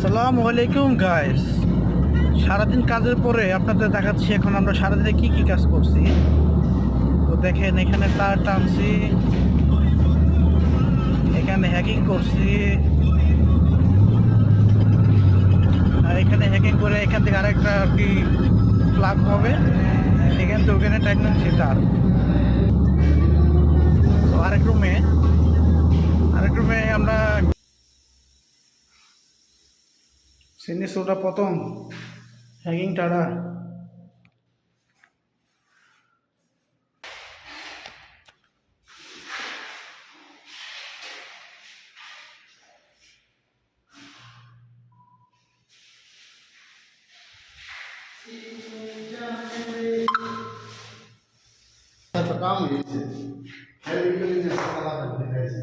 আসসালামু আলাইকুম গাইস। সারাদিন কাজের পরে আপনাদের দেখাচ্ছি এখন আমরা সারাদিনে কি কি কাজ করছি। তো দেখেন, এখানে তার টানছি, এখানে হ্যাকিং করছি, আর এখানে হ্যাকিং করে এখান থেকে আরেকটা আর কি প্লাগ হবে, এখান থেকে ওখানে টাইটেনছি তার। তো আরেক রুমে আমরা সিনি সোটা প্রথম হ্যাকিং টাড়া। तो काम है इससे है, लेकिन जैसे कला करते हैं ऐसे